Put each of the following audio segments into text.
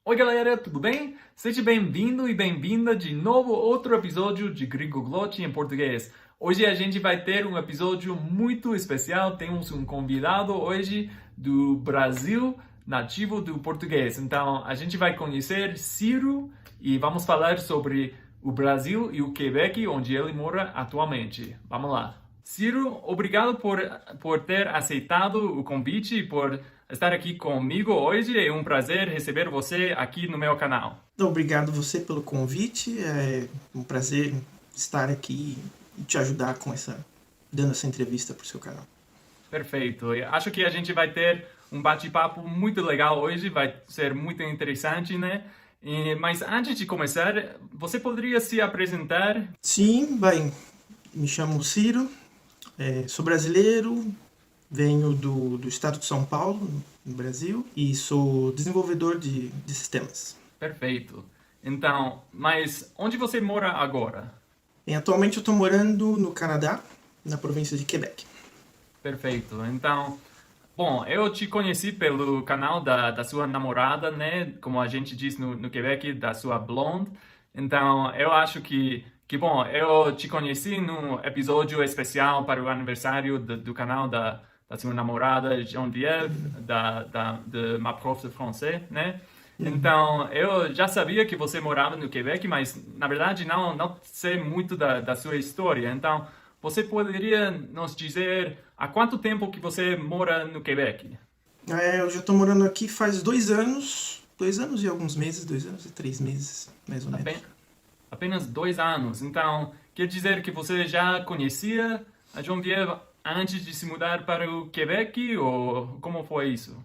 Oi galera, tudo bem? Seja bem-vindo e bem-vinda de novo a outro episódio de Gringoglote em português. Hoje a gente vai ter um episódio muito especial. Temos um convidado hoje do Brasil, nativo do português. Então a gente vai conhecer Ciro e vamos falar sobre o Brasil e o Quebec, onde ele mora atualmente. Vamos lá. Ciro, obrigado por ter aceitado o convite e por estar aqui comigo hoje. É um prazer receber você aqui no meu canal. Obrigado você pelo convite. É um prazer estar aqui e te ajudar dando essa entrevista para o seu canal. Perfeito. Eu acho que a gente vai ter um bate-papo muito legal hoje, vai ser muito interessante, né? Mas antes de começar, você poderia se apresentar? Sim, bem, me chamo Ciro, sou brasileiro, venho do estado de São Paulo, no Brasil, e sou desenvolvedor de sistemas. Perfeito. Então, mas onde você mora agora? Bem, atualmente eu estou morando no Canadá, na província de Quebec. Perfeito. Então, bom, eu te conheci pelo canal da sua namorada, né? Como a gente diz no Quebec, da sua blonde. Então, eu acho bom, eu te conheci num episódio especial para o aniversário do canal da sua namorada, Geneviève, de Ma Prof de Français, né? Então, eu já sabia que você morava no Quebec, mas, na verdade, não sei muito da sua história. Então, você poderia nos dizer há quanto tempo que você mora no Quebec? Eu já estou morando aqui faz 2 anos e alguns meses, 2 anos e 3 meses, mais ou menos. Apenas 2 anos. Então, quer dizer que você já conhecia a Geneviève antes de se mudar para o Quebec? Ou como foi isso?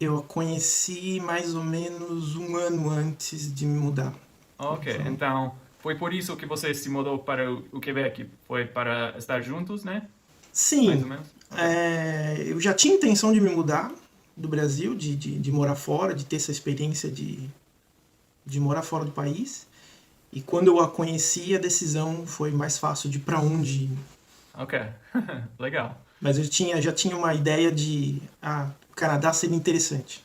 Eu a conheci mais ou menos um ano antes de me mudar. Ok, então foi por isso que você se mudou para o Quebec? Foi para estar juntos, né? Mais ou Sim, menos? Ok. eu já tinha intenção de me mudar do Brasil, de morar fora, de ter essa experiência de morar fora do país. E quando eu a conheci, a decisão foi mais fácil de para onde ir. Ok, legal. Mas eu já tinha uma ideia o Canadá seria interessante.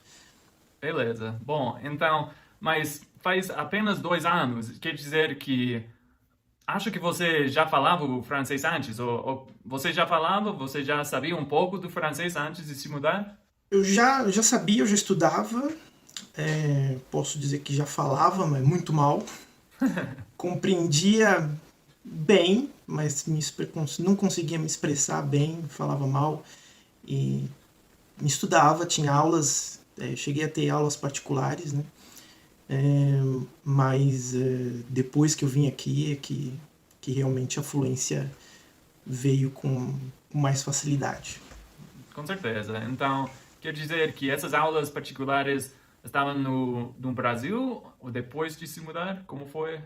Beleza. Bom, então, mas faz apenas 2 anos. Quer dizer que acho que você já falava o francês antes, ou você já falava, você já sabia um pouco do francês antes de se mudar? Eu já sabia, eu já estudava, posso dizer que já falava, mas muito mal. Compreendia bem, mas não conseguia me expressar bem, falava mal. E me estudava, tinha aulas, cheguei a ter aulas particulares, né? Mas depois que eu vim aqui é que realmente a fluência veio com mais facilidade. Com certeza. Então, quer dizer que essas aulas particulares estavam no Brasil ou depois de se mudar? Como foi?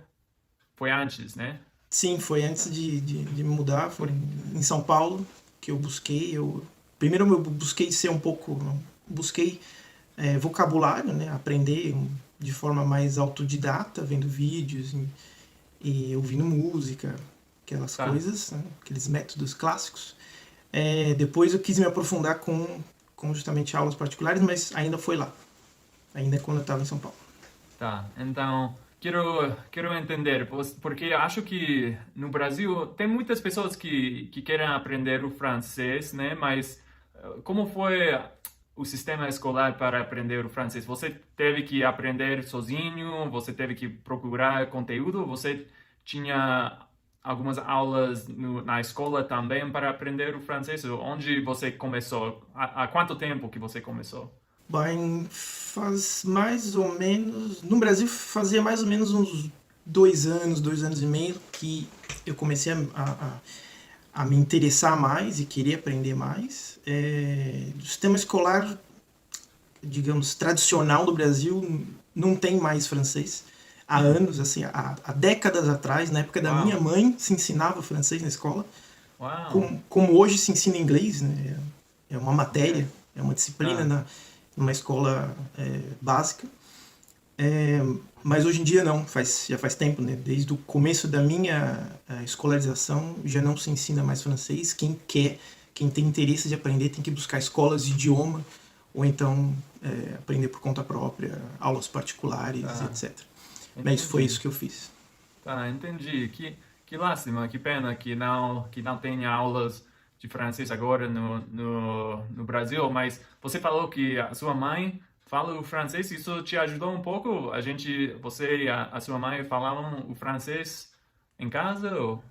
Foi antes, né? Sim, foi antes de me mudar, foi Por... em São Paulo que eu busquei. Primeiro eu busquei ser um pouco. Busquei vocabulário, né? Aprender de forma mais autodidata, vendo vídeos e ouvindo música, aquelas Tá. coisas, né? Aqueles métodos clássicos. Depois eu quis me aprofundar com justamente aulas particulares, mas ainda foi lá. Ainda quando eu estava em São Paulo. Tá, então quero entender, porque acho que no Brasil tem muitas pessoas que querem aprender o francês, né? Mas como foi o sistema escolar para aprender o francês? Você teve que aprender sozinho? Você teve que procurar conteúdo? Você tinha algumas aulas na escola também para aprender o francês? Onde você começou? Há quanto tempo que você começou? Bem, faz mais ou menos. No Brasil fazia mais ou menos uns 2 anos, 2 anos e meio que eu comecei a me interessar mais e querer aprender mais. O sistema escolar, digamos, tradicional do Brasil não tem mais francês. Há anos, assim, há décadas atrás, na época da minha Uau, mãe, se ensinava francês na escola. uau, Como hoje se ensina inglês, né? É uma ok. matéria, é uma disciplina Tá. numa escola básica. Mas hoje em dia não, já faz tempo, né? Desde o começo da minha escolarização já não se ensina mais francês. Quem tem interesse de aprender tem que buscar escolas de idioma ou então aprender por conta própria, aulas particulares, etc. Mas foi isso que eu fiz. Tá, entendi. Que lástima, que pena que não tenha aulas de francês agora no Brasil, mas você falou que a sua mãe fala o francês, isso te ajudou um pouco? Você e a sua mãe falavam o francês em casa? Ou...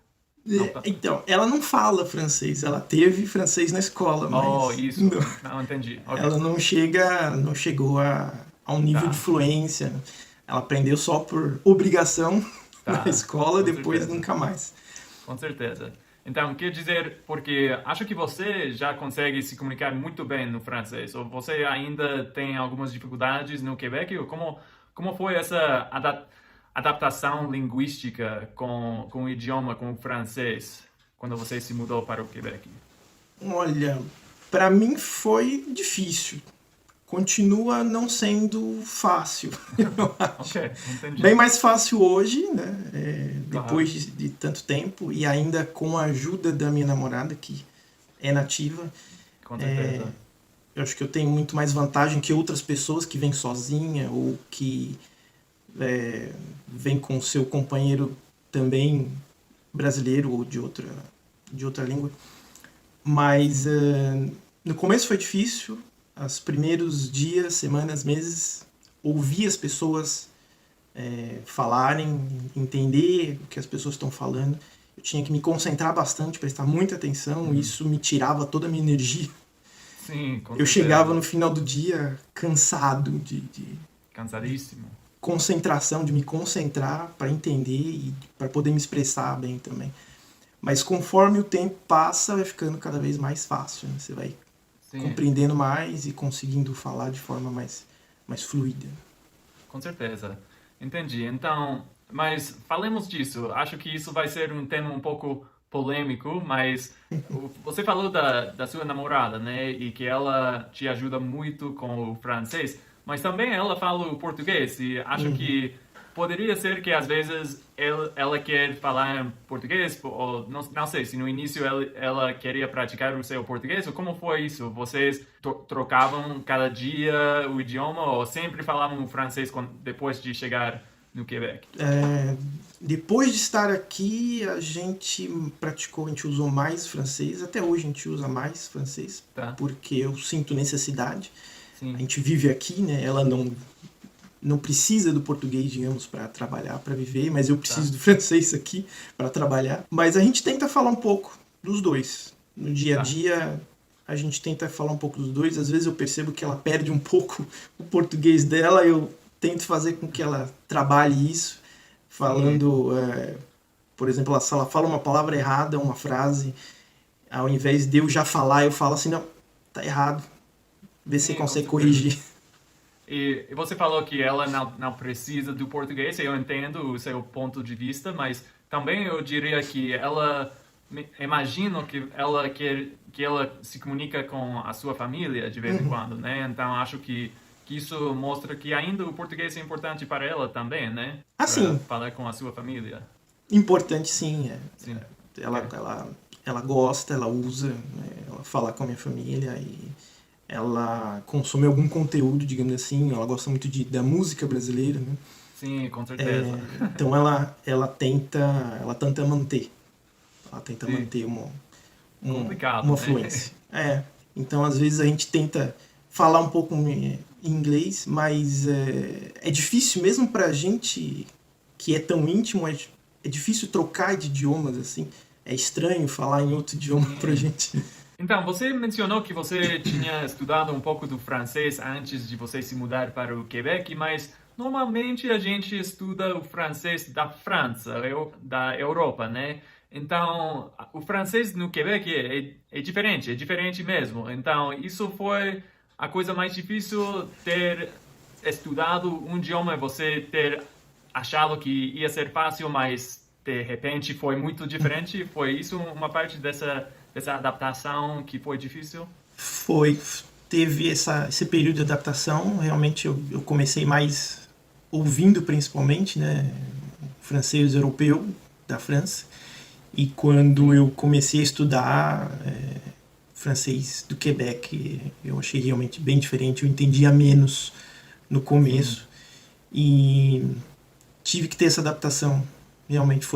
Não, tá... Então, ela não fala francês, ela teve francês na escola, Oh, mas isso. Não entendi. Okay. ela não chegou a um nível de fluência. Ela aprendeu só por obrigação na escola, depois certeza. nunca mais. Com certeza. Então, quer dizer, porque acho que você já consegue se comunicar muito bem no francês, ou você ainda tem algumas dificuldades no Quebec? Ou como foi essa adaptação linguística com o idioma, com o francês, quando você se mudou para o Quebec? Olha, para mim foi difícil. Continua não sendo fácil. Ok, entendi. Bem mais fácil hoje, né? Depois de tanto tempo, e ainda com a ajuda da minha namorada, que é nativa. Com certeza. Eu acho que eu tenho muito mais vantagem que outras pessoas que vêm sozinha ou que vêm com seu companheiro também brasileiro ou de outra língua. Mas no começo foi difícil. Os primeiros dias, semanas, meses, ouvir as pessoas falarem, entender o que as pessoas estão falando. Eu tinha que me concentrar bastante, prestar muita atenção, e isso me tirava toda a minha energia. Sim, com eu chegava no final do dia cansado cansadíssimo. Concentração, de me concentrar para entender e para poder me expressar bem também. Mas conforme o tempo passa, vai ficando cada vez mais fácil, né? Você vai compreendendo mais e conseguindo falar de forma mais fluida. Com certeza. Entendi. Então, mas falemos disso. Acho que isso vai ser um tema um pouco polêmico, mas você falou da sua namorada, né? E que ela te ajuda muito com o francês, mas também ela fala o português e acho que poderia ser que às vezes ela quer falar português, ou não sei, se no início ela queria praticar o seu português, ou como foi isso? Vocês trocavam cada dia o idioma, ou sempre falavam o francês depois de chegar no Quebec? Depois de estar aqui, a gente usou mais francês, até hoje a gente usa mais francês, porque eu sinto necessidade. Sim. A gente vive aqui, né? Ela não precisa do português, digamos, para trabalhar, para viver, mas eu preciso do francês aqui para trabalhar. Mas a gente tenta falar um pouco dos dois. No dia a dia, a gente tenta falar um pouco dos dois. Às vezes eu percebo que ela perde um pouco o português dela, eu tento fazer com que ela trabalhe isso, falando, por exemplo, se ela fala uma palavra errada, uma frase, ao invés de eu já falar, eu falo assim, não, tá errado, vê se você consegue corrigir. E você falou que ela não precisa do português, eu entendo o seu ponto de vista, mas também eu diria que imagino que ela se comunica com a sua família de vez em quando, né? Então acho que isso mostra que ainda o português é importante para ela também, né? Assim, falar com a sua família. Importante, sim. Sim. Ela gosta, ela usa, né? Ela fala com a minha família e ela consome algum conteúdo, digamos assim. Ela gosta muito da música brasileira, né? Sim, com certeza. Então ela tenta manter. Ela tenta manter uma fluência. Então às vezes a gente tenta falar um pouco em inglês, mas é difícil mesmo pra gente que é tão íntimo, é difícil trocar de idiomas, assim. É estranho falar em outro idioma pra gente. Então, você mencionou que você tinha estudado um pouco do francês antes de você se mudar para o Quebec, mas normalmente a gente estuda o francês da França, da Europa, né? Então, o francês no Quebec é diferente mesmo. Então, isso foi a coisa mais difícil, ter estudado um idioma, você ter achado que ia ser fácil, mas de repente foi muito diferente. Foi isso uma parte dessa adaptação que foi difícil? Teve esse período de adaptação. Realmente eu comecei mais ouvindo principalmente, né, francês europeu da França, e quando eu comecei a estudar francês do Quebec eu achei realmente bem diferente, eu entendia menos no começo e tive que ter essa adaptação. Realmente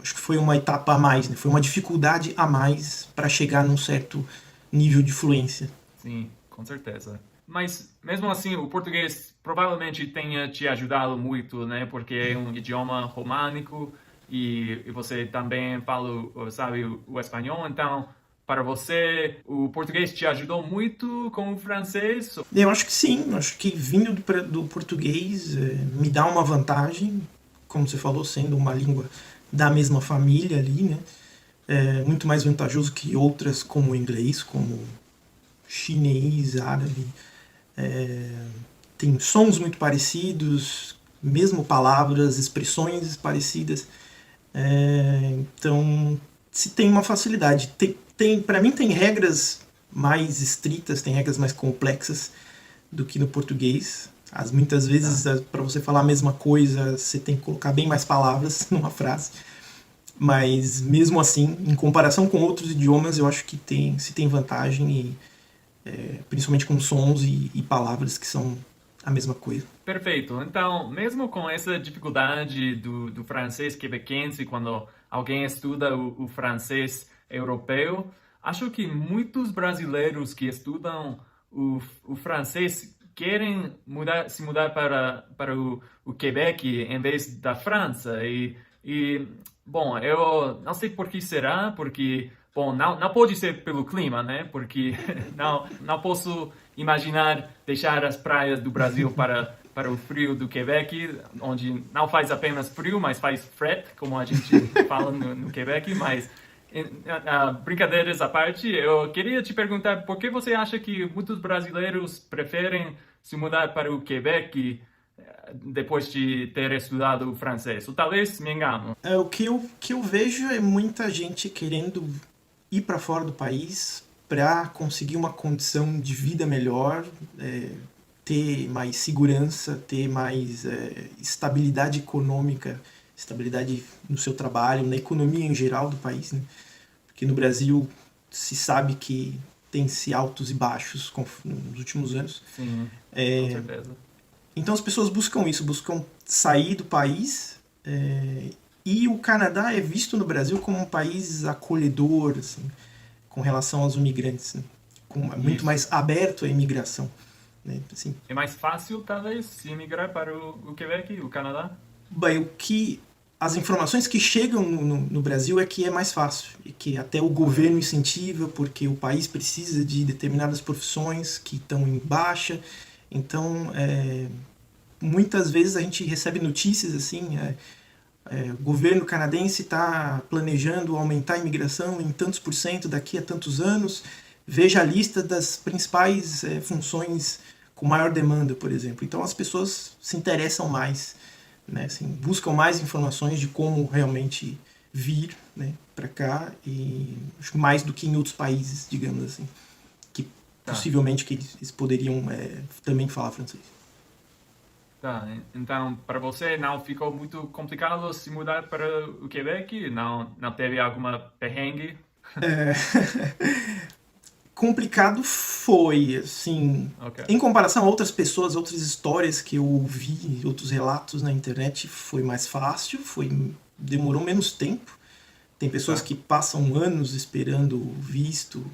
acho que foi uma etapa a mais, né? Foi uma dificuldade a mais para chegar num certo nível de fluência. Sim, com certeza. Mas mesmo assim, o português provavelmente tenha te ajudado muito, né? Porque é um idioma românico e você também fala, sabe, o espanhol. Então, para você, o português te ajudou muito com o francês? Eu acho que sim, acho que vindo do português me dá uma vantagem, como você falou, sendo uma língua da mesma família ali, né? É muito mais vantajoso que outras como o inglês, como chinês, árabe. Tem sons muito parecidos, mesmo palavras, expressões parecidas. Então, se tem uma facilidade. Para mim, tem regras mais estritas, tem regras mais complexas do que no português. Muitas vezes, para você falar a mesma coisa, você tem que colocar bem mais palavras numa frase. Mas, mesmo assim, em comparação com outros idiomas, eu acho que se tem vantagem, principalmente com sons e palavras que são a mesma coisa. Perfeito. Então, mesmo com essa dificuldade do francês quebequense, quando alguém estuda o francês europeu, acho que muitos brasileiros que estudam o francês querem se mudar para o Quebec em vez da França. Bom, eu não sei por que será, porque, bom, não pode ser pelo clima, né? Porque não posso imaginar deixar as praias do Brasil para o frio do Quebec, onde não faz apenas frio, mas faz fret, como a gente fala no Quebec. Mas, brincadeiras à parte, eu queria te perguntar por que você acha que muitos brasileiros preferem se mudar para o Quebec depois de ter estudado o francês? Ou talvez me engano. O que eu vejo é muita gente querendo ir para fora do país para conseguir uma condição de vida melhor, ter mais segurança, ter mais estabilidade econômica, estabilidade no seu trabalho, na economia em geral do país, né? Porque no Brasil se sabe que tem-se altos e baixos nos últimos anos. Sim, com certeza. Então as pessoas buscam isso, buscam sair do país. E o Canadá é visto no Brasil como um país acolhedor, assim, com relação aos imigrantes, né? Muito mais aberto à imigração, né? Assim, é mais fácil, talvez, se migrar para o Quebec, o Canadá? bem, as informações que chegam no Brasil é que é mais fácil, e que até o governo incentiva, porque o país precisa de determinadas profissões que estão em baixa. Então, muitas vezes a gente recebe notícias assim, o governo canadense está planejando aumentar a imigração em tantos por cento daqui a tantos anos. Veja a lista das principais funções com maior demanda, por exemplo. Então as pessoas se interessam mais, né, assim, buscam mais informações de como realmente vir, né, para cá, e acho que mais do que em outros países, digamos assim, que possivelmente que eles poderiam também falar francês. Tá, então para você não ficou muito complicado se mudar para o Quebec? Não teve alguma perrengue? Complicado foi, assim, Ok. em comparação a outras pessoas, outras histórias que eu ouvi, outros relatos na internet, foi mais fácil, demorou menos tempo. Tem pessoas que passam anos esperando o visto,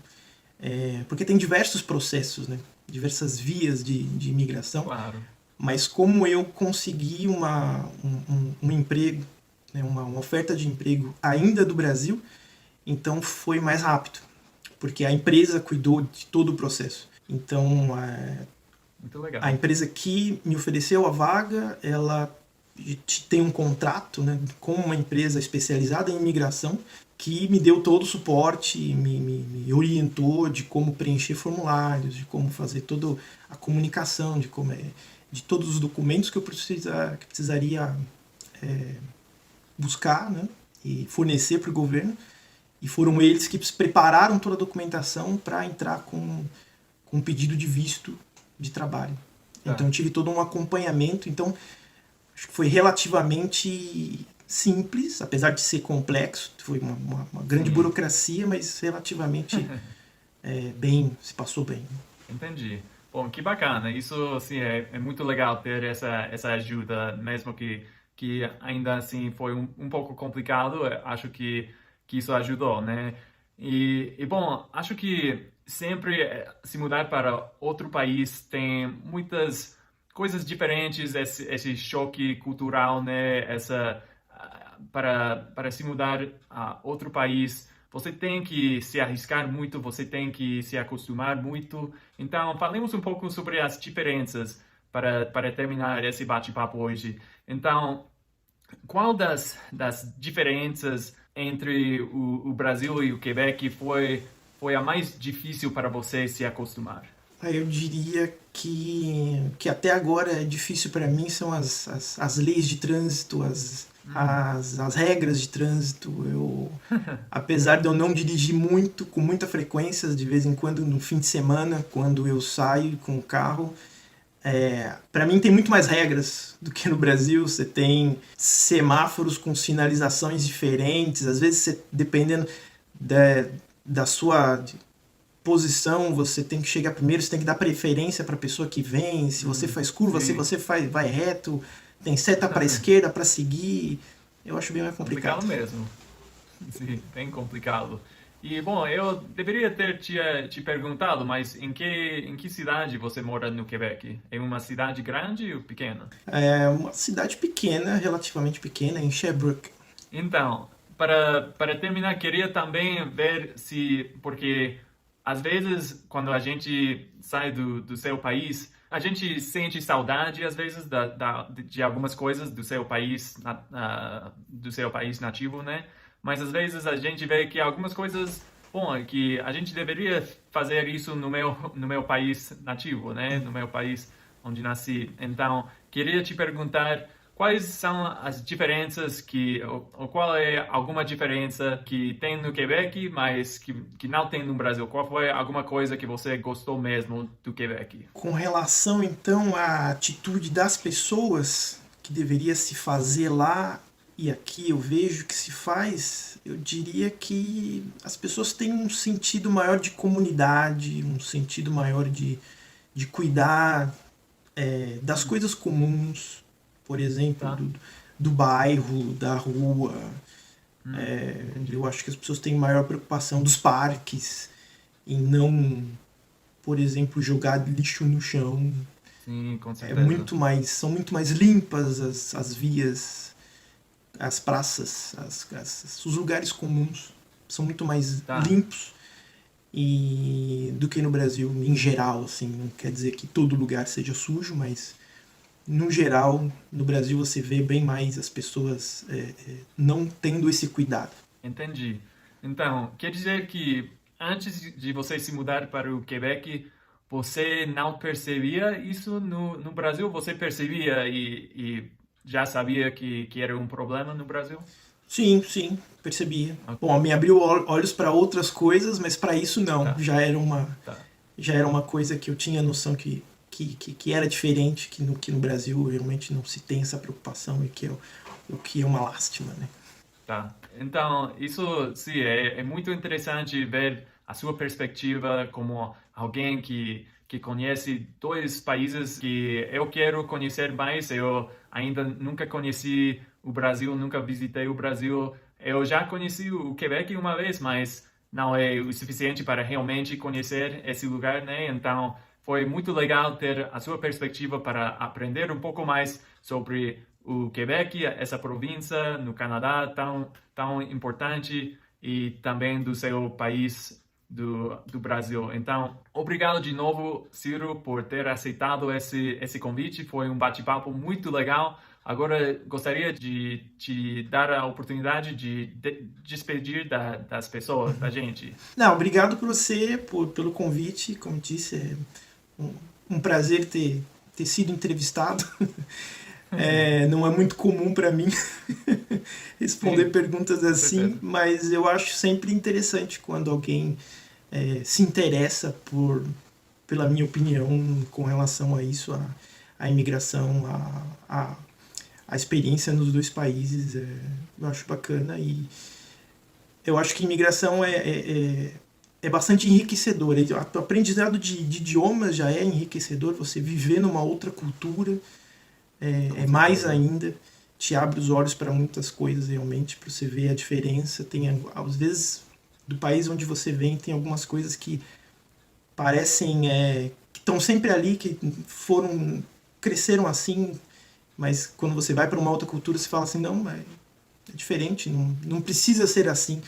porque tem diversos processos, né? Diversas vias de imigração. Claro. Mas como eu consegui um emprego, né, uma oferta de emprego ainda do Brasil, então foi mais rápido, porque a empresa cuidou de todo o processo. Então, Muito legal. a empresa que me ofereceu a vaga, ela tem um contrato, né, com uma empresa especializada em imigração, que me deu todo o suporte, me orientou de como preencher formulários, de como fazer toda a comunicação, de todos os documentos que eu precisaria buscar, né, e fornecer para o governo. E foram eles que prepararam toda a documentação para entrar com um pedido de visto de trabalho. Então eu tive todo um acompanhamento. Então acho que foi relativamente simples, apesar de ser complexo. Foi uma grande burocracia, mas relativamente se passou bem. Entendi. Bom, que bacana. Isso, assim, é muito legal ter essa ajuda, mesmo que ainda assim foi um pouco complicado. Acho que isso ajudou, né? Bom, acho que sempre se mudar para outro país tem muitas coisas diferentes, esse choque cultural, né? Para se mudar a outro país, você tem que se arriscar muito, você tem que se acostumar muito. Então, falemos um pouco sobre as diferenças para terminar esse bate-papo hoje. Então, qual das diferenças entre o Brasil e o Quebec foi a mais difícil para você se acostumar? Eu diria que até agora é difícil para mim são as leis de trânsito, as regras de trânsito. Apesar de eu não dirigir muito, com muita frequência, de vez em quando no fim de semana, quando eu saio com o carro, para mim tem muito mais regras do que no Brasil. Você tem semáforos com sinalizações diferentes, às vezes dependendo da sua posição, você tem que chegar primeiro, você tem que dar preferência para a pessoa que vem. Se você faz curva, se você vai reto, tem seta para a esquerda para seguir. Eu acho bem mais complicado. Complicado mesmo. Sim, bem complicado. Bom, eu deveria ter te perguntado, mas em que cidade você mora no Quebec? É uma cidade grande ou pequena? É uma cidade pequena, relativamente pequena, em Sherbrooke. Então, para terminar, queria também ver se, porque às vezes quando a gente sai do seu país, a gente sente saudade às vezes de algumas coisas do seu país nativo, né? Mas às vezes a gente vê que algumas coisas, bom, que a gente deveria fazer isso no meu país nativo, né? No meu país onde nasci. Então, queria te perguntar quais são as diferenças ou qual é alguma diferença que tem no Quebec, mas que não tem no Brasil? Qual foi alguma coisa que você gostou mesmo do Quebec? Com relação, então, à atitude das pessoas que deveria se fazer lá e aqui eu vejo que se faz, eu diria que as pessoas têm um sentido maior de comunidade, um sentido maior de cuidar das coisas comuns, por exemplo, Tá? do bairro, da rua. Entendi. Eu acho que as pessoas têm maior preocupação dos parques, em não, por exemplo, jogar lixo no chão. Sim, com certeza. São muito mais limpas as vias, as praças, os lugares comuns são muito mais Tá. limpos do que no Brasil, em geral, assim. Não quer dizer que todo lugar seja sujo, mas no geral, no Brasil você vê bem mais as pessoas não tendo esse cuidado. Entendi. Então, quer dizer que antes de você se mudar para o Quebec, você não percebia isso no Brasil? Você percebia e já sabia que era um problema no Brasil? Sim, sim, percebia. Ok. Bom, me abriu olhos para outras coisas, mas para isso não. Tá, tá. Já era uma coisa que eu tinha noção que era diferente, que no Brasil realmente não se tem essa preocupação e o que é uma lástima, né? Tá. Então, isso, sim, é muito interessante ver a sua perspectiva como alguém que conhece dois países que eu quero conhecer mais. Eu ainda nunca conheci o Brasil, nunca visitei o Brasil. Eu já conheci o Quebec uma vez, mas não é o suficiente para realmente conhecer esse lugar, né? Então, foi muito legal ter a sua perspectiva para aprender um pouco mais sobre o Quebec, essa província no Canadá tão importante e também do seu país, do Brasil. Então, obrigado de novo, Ciro, por ter aceitado esse convite. Foi um bate-papo muito legal. Agora, gostaria de te dar a oportunidade de despedir das pessoas, da gente. Não, obrigado por você, pelo convite. Como disse, é um prazer ter sido entrevistado. Não é muito comum para mim responder Sim, perguntas com assim, certeza. mas eu acho sempre interessante quando alguém se interessa pela minha opinião com relação a isso, a imigração, a experiência nos dois países. Eu acho bacana e eu acho que imigração é bastante enriquecedor. O aprendizado de idiomas já é enriquecedor, você viver numa outra cultura é mais ainda, te abre os olhos para muitas coisas realmente, para você ver a diferença. Tem, às vezes, do país onde você vem, tem algumas coisas que parecem que estão sempre ali, que cresceram assim, mas quando você vai para uma outra cultura, você fala assim, não, é diferente, não precisa ser assim.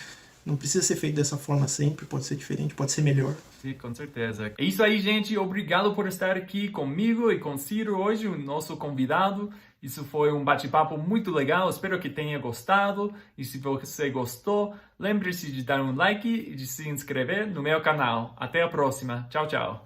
Não precisa ser feito dessa forma sempre, pode ser diferente, pode ser melhor. Sim, com certeza. É isso aí, gente. Obrigado por estar aqui comigo e com Ciro hoje, o nosso convidado. Isso foi um bate-papo muito legal. Espero que tenha gostado. E se você gostou, lembre-se de dar um like e de se inscrever no meu canal. Até a próxima. Tchau, tchau.